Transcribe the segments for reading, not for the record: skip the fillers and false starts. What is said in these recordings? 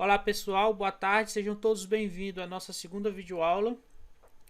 Olá pessoal, boa tarde, sejam todos bem-vindos à nossa segunda videoaula,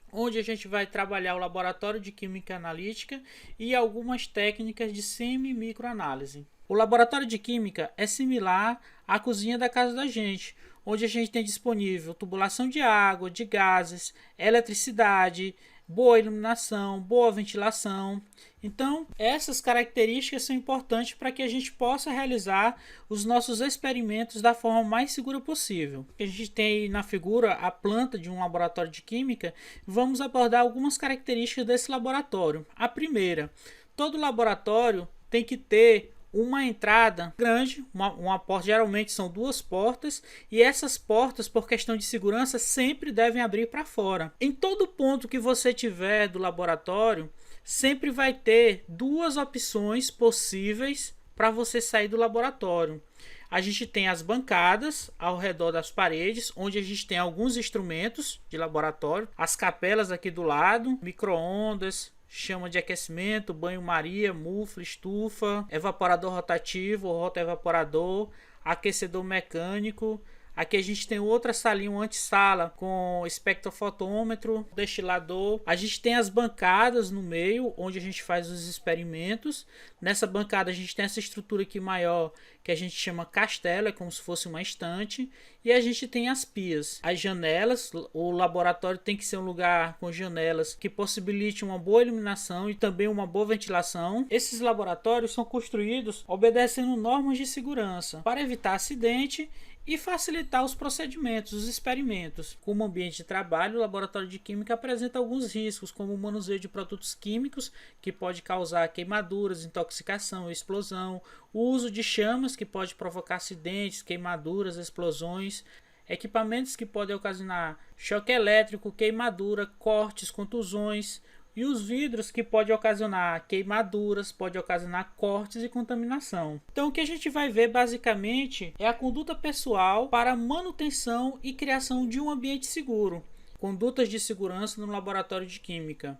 onde a gente vai trabalhar o laboratório de Química Analítica e algumas técnicas de semi-microanálise. O laboratório de Química é similar à cozinha da casa da gente, onde a gente tem disponível tubulação de água, de gases, eletricidade, boa iluminação, boa ventilação. Então, essas características são importantes para que a gente possa realizar os nossos experimentos da forma mais segura possível. A gente tem aí na figura a planta de um laboratório de química. Vamos abordar algumas características desse laboratório. A primeira, todo laboratório tem que ter uma entrada grande, uma porta, geralmente são duas portas, e essas portas, por questão de segurança, sempre devem abrir para fora. Em todo ponto que você tiver do laboratório, sempre vai ter duas opções possíveis para você sair do laboratório. A gente tem as bancadas ao redor das paredes, onde a gente tem alguns instrumentos de laboratório, as capelas aqui do lado, micro-ondas, chama de aquecimento, banho-maria, mufla, estufa, evaporador rotativo, rotoevaporador, aquecedor mecânico. Aqui a gente tem outra salinha, uma antessala com espectrofotômetro, destilador. A gente tem as bancadas no meio, onde a gente faz os experimentos. Nessa bancada a gente tem essa estrutura aqui maior, que a gente chama castelo, é como se fosse uma estante. E a gente tem as pias, as janelas. O laboratório tem que ser um lugar com janelas que possibilite uma boa iluminação e também uma boa ventilação. Esses laboratórios são construídos obedecendo normas de segurança para evitar acidente e facilitar os procedimentos, os experimentos. Como ambiente de trabalho, o laboratório de química apresenta alguns riscos, como o manuseio de produtos químicos, que pode causar queimaduras, intoxicação, explosão, o uso de chamas, que pode provocar acidentes, queimaduras, explosões, equipamentos que podem ocasionar choque elétrico, queimadura, cortes, contusões, e os vidros, que pode ocasionar queimaduras, pode ocasionar cortes e contaminação. Então o que a gente vai ver basicamente é a conduta pessoal para manutenção e criação de um ambiente seguro. Condutas de segurança no laboratório de química.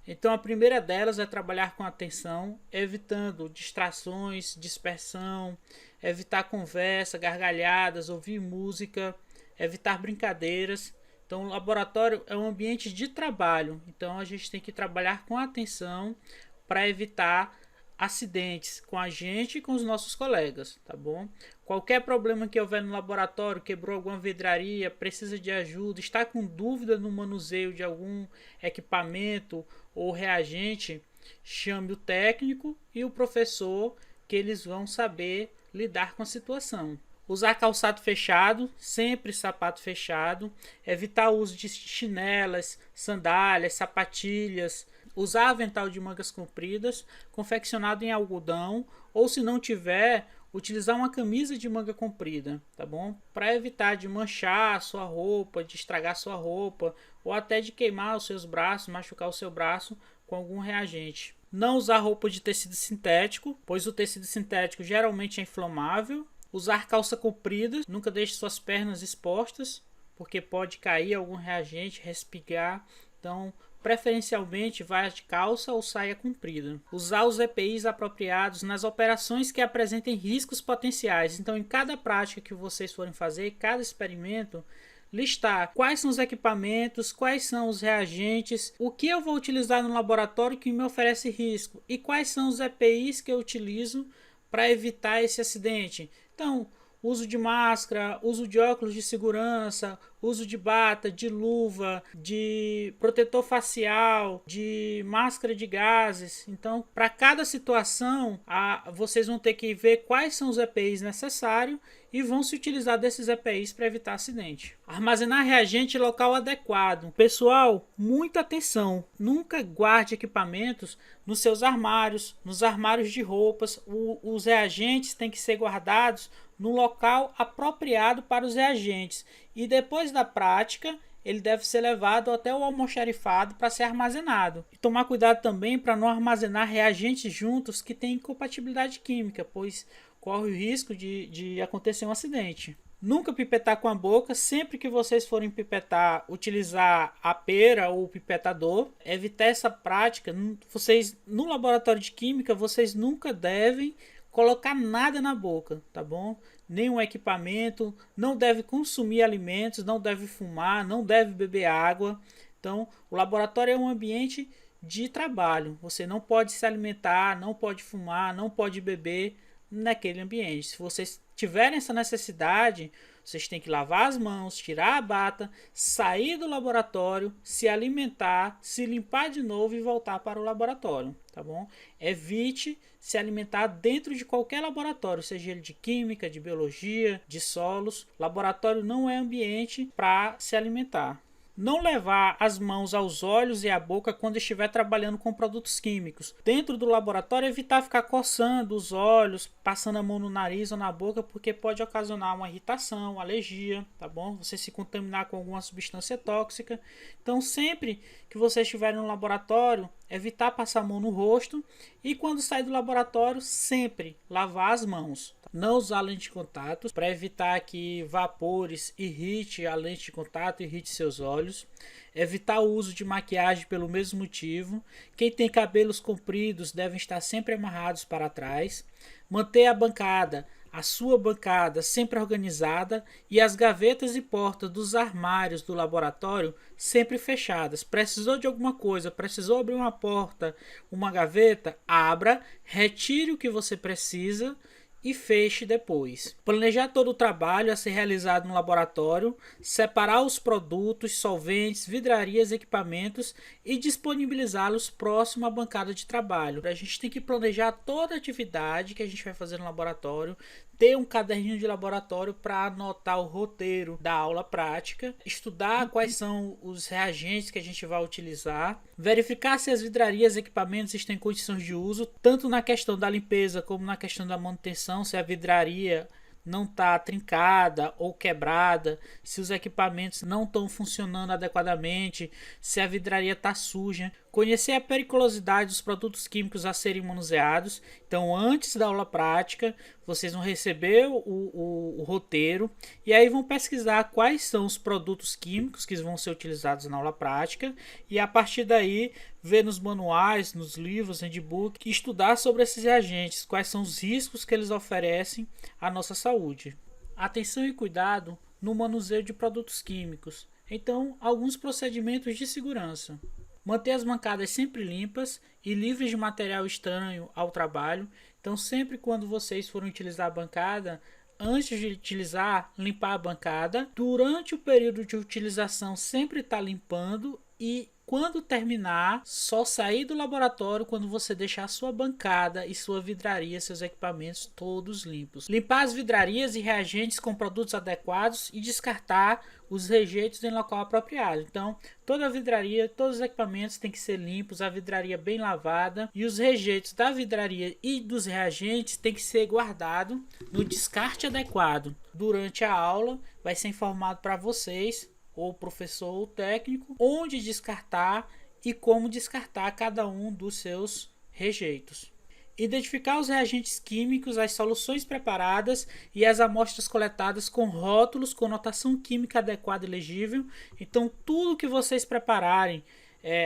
Então a primeira delas é trabalhar com atenção, evitando distrações, dispersão, evitar conversa, gargalhadas, ouvir música, evitar brincadeiras. Então, o laboratório é um ambiente de trabalho, então a gente tem que trabalhar com atenção para evitar acidentes com a gente e com os nossos colegas, tá bom? Qualquer problema que houver no laboratório, quebrou alguma vidraria, precisa de ajuda, está com dúvida no manuseio de algum equipamento ou reagente, chame o técnico e o professor, que eles vão saber lidar com a situação. Usar calçado fechado, sempre sapato fechado. Evitar o uso de chinelas, sandálias, sapatilhas. Usar avental de mangas compridas, confeccionado em algodão. Ou se não tiver, utilizar uma camisa de manga comprida, tá bom? Para evitar de manchar a sua roupa, de estragar a sua roupa. Ou até de queimar os seus braços, machucar o seu braço com algum reagente. Não usar roupa de tecido sintético, pois o tecido sintético geralmente é inflamável. Usar calça comprida, nunca deixe suas pernas expostas, porque pode cair algum reagente, respingar. Então, preferencialmente, vá de calça ou saia comprida. Usar os EPIs apropriados nas operações que apresentem riscos potenciais. Então, em cada prática que vocês forem fazer, cada experimento, listar quais são os equipamentos, quais são os reagentes, o que eu vou utilizar no laboratório que me oferece risco e quais são os EPIs que eu utilizo para evitar esse acidente. Então, uso de máscara, uso de óculos de segurança, uso de bata, de luva, de protetor facial, de máscara de gases. Então, para cada situação, vocês vão ter que ver quais são os EPIs necessários e vão se utilizar desses EPIs para evitar acidente. Armazenar reagente em local adequado. Pessoal, muita atenção. Nunca guarde equipamentos nos seus armários, nos armários de roupas. Os reagentes têm que ser guardados no local apropriado para os reagentes. E depois da prática, ele deve ser levado até o almoxarifado para ser armazenado. E tomar cuidado também para não armazenar reagentes juntos que têm incompatibilidade química, pois corre o risco de acontecer um acidente. Nunca pipetar com a boca. Sempre que vocês forem pipetar, utilizar a pera ou o pipetador. Evitar essa prática. Vocês, no laboratório de química, vocês nunca devem colocar nada na boca, tá bom? nenhum equipamento, não deve consumir alimentos, não deve fumar, não deve beber água. Então, o laboratório é um ambiente de trabalho. Você não pode se alimentar, não pode fumar, não pode beber naquele ambiente. Se vocês tiverem essa necessidade, vocês têm que lavar as mãos, tirar a bata, sair do laboratório, se alimentar, se limpar de novo e voltar para o laboratório, tá bom? Evite se alimentar dentro de qualquer laboratório, seja ele de química, de biologia, de solos. Laboratório não é ambiente para se alimentar. Não levar as mãos aos olhos e à boca quando estiver trabalhando com produtos químicos. Dentro do laboratório, evitar ficar coçando os olhos, passando a mão no nariz ou na boca, porque pode ocasionar uma irritação, uma alergia, tá bom? Você se contaminar com alguma substância tóxica. Então, sempre que você estiver no laboratório, evitar passar a mão no rosto e quando sair do laboratório, sempre lavar as mãos. Não usar lente de contato para evitar que vapores irrite a lente de contato, irrite seus olhos. Evitar o uso de maquiagem pelo mesmo motivo. Quem tem cabelos compridos devem estar sempre amarrados para trás. Manter a sua bancada sempre organizada e as gavetas e portas dos armários do laboratório sempre fechadas. Precisou de alguma coisa, precisou abrir uma porta, uma gaveta, abra, retire o que você precisa e feche depois. Planejar todo o trabalho a ser realizado no laboratório, separar os produtos, solventes, vidrarias, equipamentos e disponibilizá-los próximo à bancada de trabalho. A gente tem que planejar toda a atividade que a gente vai fazer no laboratório, ter um caderninho de laboratório para anotar o roteiro da aula prática, estudar quais são os reagentes que a gente vai utilizar, verificar se as vidrarias e equipamentos estão em condições de uso, tanto na questão da limpeza como na questão da manutenção, se a vidraria não está trincada ou quebrada, se os equipamentos não estão funcionando adequadamente, se a vidraria está suja. Conhecer a periculosidade dos produtos químicos a serem manuseados. Então, antes da aula prática, vocês vão receber o roteiro e aí vão pesquisar quais são os produtos químicos que vão ser utilizados na aula prática e a partir daí ver nos manuais, nos livros, handbook, estudar sobre esses reagentes, quais são os riscos que eles oferecem à nossa saúde. Atenção e cuidado no manuseio de produtos químicos. Então, alguns procedimentos de segurança. Manter as bancadas sempre limpas e livres de material estranho ao trabalho. Então, sempre quando vocês forem utilizar a bancada, antes de utilizar, limpar a bancada. Durante o período de utilização, sempre está limpando e quando terminar, só sair do laboratório quando você deixar sua bancada e sua vidraria, seus equipamentos todos limpos. Limpar as vidrarias e reagentes com produtos adequados e descartar os rejeitos em local apropriado. Então, toda a vidraria, todos os equipamentos têm que ser limpos, a vidraria bem lavada e os rejeitos da vidraria e dos reagentes têm que ser guardados no descarte adequado. Durante a aula, vai ser informado para vocês ou professor ou técnico, onde descartar e como descartar cada um dos seus rejeitos. Identificar os reagentes químicos, as soluções preparadas e as amostras coletadas com rótulos com notação química adequada e legível. Então, tudo que vocês prepararem,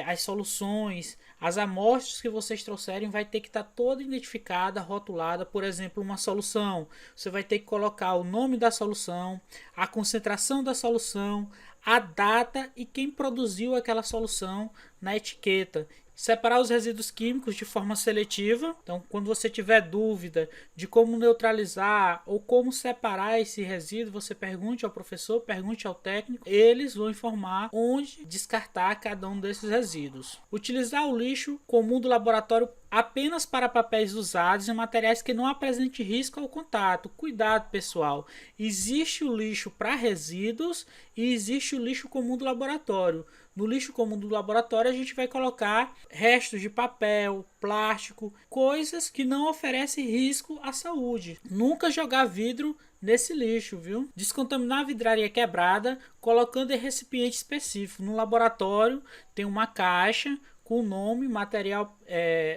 as soluções, as amostras que vocês trouxerem vai ter que estar toda identificada, rotulada. Por exemplo, uma solução, você vai ter que colocar o nome da solução, a concentração da solução, a data e quem produziu aquela solução na etiqueta. Separar os resíduos químicos de forma seletiva. Então, quando você tiver dúvida de como neutralizar ou como separar esse resíduo, você pergunte ao professor, pergunte ao técnico. Eles vão informar onde descartar cada um desses resíduos. Utilizar o lixo comum do laboratório apenas para papéis usados e materiais que não apresentem risco ao contato. Cuidado, pessoal. Existe o lixo para resíduos e existe o lixo comum do laboratório. No lixo comum do laboratório a gente vai colocar restos de papel, plástico, coisas que não oferecem risco à saúde. Nunca jogar vidro nesse lixo, viu? Descontaminar a vidraria quebrada colocando em recipiente específico. No laboratório tem uma caixa com o nome, material,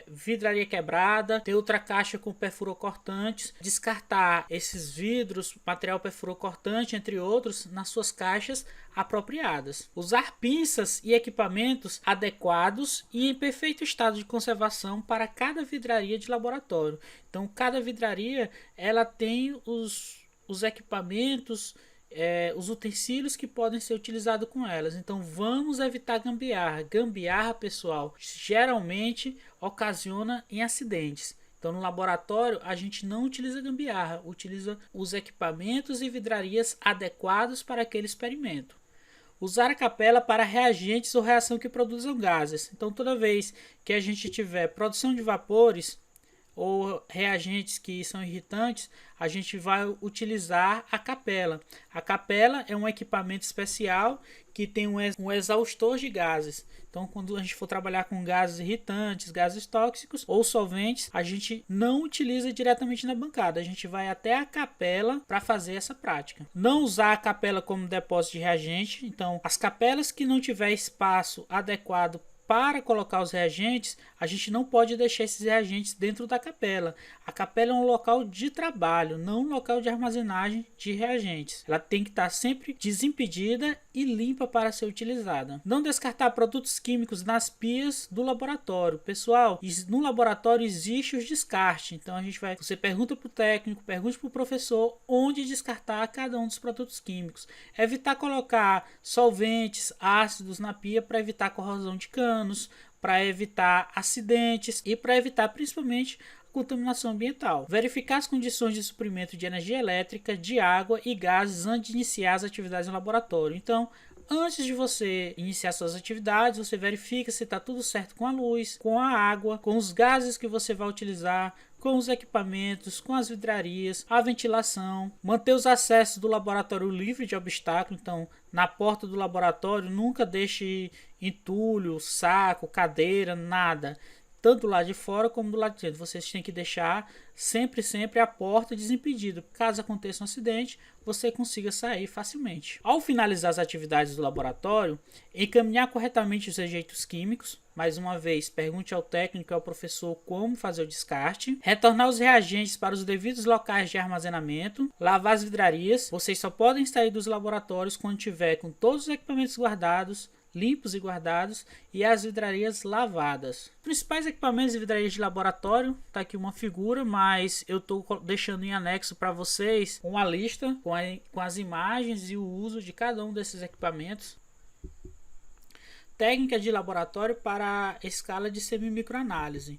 vidraria quebrada, tem outra caixa com perfurocortantes, descartar esses vidros, material perfurocortante, entre outros, nas suas caixas apropriadas. Usar pinças e equipamentos adequados e em perfeito estado de conservação para cada vidraria de laboratório. Então, cada vidraria ela tem os equipamentos, os utensílios que podem ser utilizados com elas. Então vamos evitar gambiarra. Gambiarra, pessoal, geralmente ocasiona em acidentes. Então no laboratório a gente não utiliza gambiarra, utiliza os equipamentos e vidrarias adequados para aquele experimento. Usar a capela para reagentes ou reação que produzam gases. Então toda vez que a gente tiver produção de vapores ou reagentes que são irritantes, a gente vai utilizar a capela. A capela é um equipamento especial que tem um exaustor de gases. Então, quando a gente for trabalhar com gases irritantes, gases tóxicos ou solventes, a gente não utiliza diretamente na bancada. A gente vai até a capela para fazer essa prática. Não usar a capela como depósito de reagente. Então, as capelas que não tiver espaço adequado para colocar os reagentes, a gente não pode deixar esses reagentes dentro da capela. A capela é um local de trabalho, não um local de armazenagem de reagentes. Ela tem que estar sempre desimpedida e limpa para ser utilizada. Não descartar produtos químicos nas pias do laboratório. Pessoal, no laboratório existe os descartes. Então você pergunta para o técnico, pergunte para o professor onde descartar cada um dos produtos químicos. Evitar colocar solventes, ácidos na pia para evitar corrosão de canos, para evitar acidentes e para evitar principalmente contaminação ambiental. Verificar as condições de suprimento de energia elétrica, de água e gases antes de iniciar as atividades no laboratório. Então, antes de você iniciar suas atividades, você verifica se está tudo certo com a luz, com a água, com os gases que você vai utilizar, com os equipamentos, com as vidrarias, a ventilação, manter os acessos do laboratório livre de obstáculos. Então, na porta do laboratório, nunca deixe entulho, saco, cadeira, nada. Tanto do lado de fora como do lado de dentro. Vocês têm que deixar sempre a porta desimpedida. Caso aconteça um acidente, você consiga sair facilmente. Ao finalizar as atividades do laboratório, encaminhar corretamente os rejeitos químicos. Mais uma vez, pergunte ao técnico e ao professor como fazer o descarte. Retornar os reagentes para os devidos locais de armazenamento. Lavar as vidrarias. Vocês só podem sair dos laboratórios quando tiver com todos os equipamentos guardados, limpos e guardados, e as vidrarias lavadas. Os principais equipamentos e vidrarias de laboratório, tá aqui uma figura, mas eu estou deixando em anexo para vocês uma lista com as imagens e o uso de cada um desses equipamentos. Técnica de laboratório para a escala de semi-microanálise.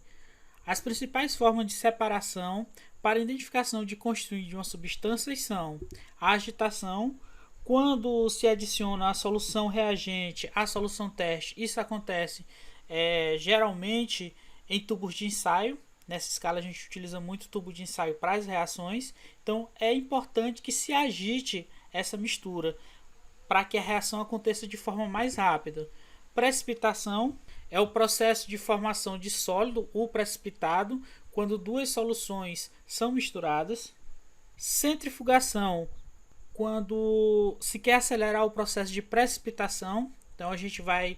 As principais formas de separação para identificação de constituinte de uma substância são a agitação. Quando se adiciona a solução reagente à solução teste, isso acontece geralmente em tubos de ensaio. Nessa escala a gente utiliza muito tubo de ensaio para as reações. Então é importante que se agite essa mistura para que a reação aconteça de forma mais rápida. Precipitação é o processo de formação de sólido ou precipitado quando duas soluções são misturadas. Centrifugação, quando se quer acelerar o processo de precipitação. Então a gente vai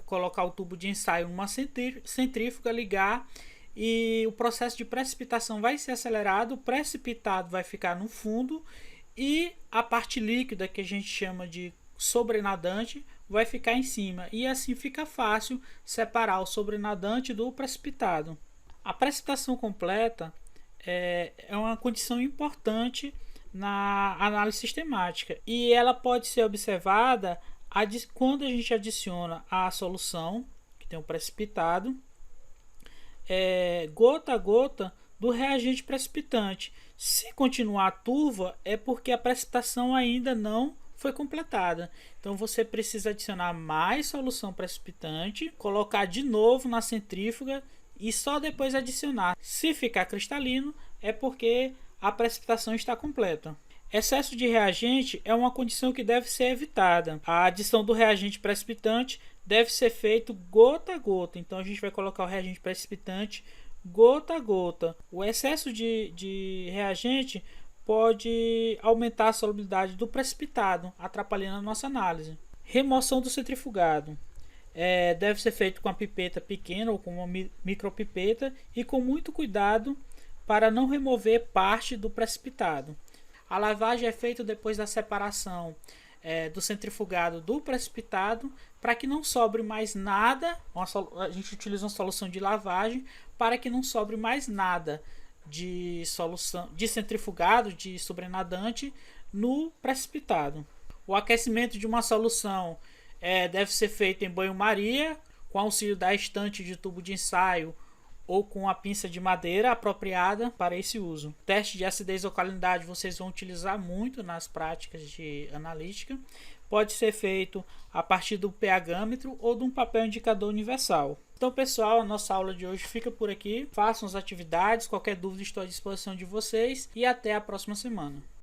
colocar o tubo de ensaio numa centrífuga, ligar, e o processo de precipitação vai ser acelerado, o precipitado vai ficar no fundo e a parte líquida, que a gente chama de sobrenadante, vai ficar em cima, e assim fica fácil separar o sobrenadante do precipitado. A precipitação completa é uma condição importante na análise sistemática, e ela pode ser observada quando a gente adiciona a solução, que tem o precipitado, gota a gota do reagente precipitante. Se continuar turva, é porque a precipitação ainda não foi completada. Então você precisa adicionar mais solução precipitante, colocar de novo na centrífuga e só depois adicionar. Se ficar cristalino, é porque a precipitação está completa. Excesso de reagente é uma condição que deve ser evitada. A adição do reagente precipitante deve ser feito gota a gota. Então a gente vai colocar o reagente precipitante gota a gota. O excesso de reagente pode aumentar a solubilidade do precipitado, atrapalhando a nossa análise. Remoção do centrifugado. Deve ser feito com a pipeta pequena ou com uma micropipeta e com muito cuidado para não remover parte do precipitado. A lavagem é feita depois da separação do centrifugado do precipitado, para que não sobre mais nada. A gente utiliza uma solução de lavagem para que não sobre mais nada de solução de centrifugado de sobrenadante no precipitado. O aquecimento de uma solução deve ser feito em banho-maria, com auxílio da estante de tubo de ensaio ou com a pinça de madeira apropriada para esse uso. Teste de acidez ou alcalinidade vocês vão utilizar muito nas práticas de analítica. Pode ser feito a partir do pH-metro ou de um papel indicador universal. Então, pessoal, a nossa aula de hoje fica por aqui. Façam as atividades, qualquer dúvida estou à disposição de vocês e até a próxima semana.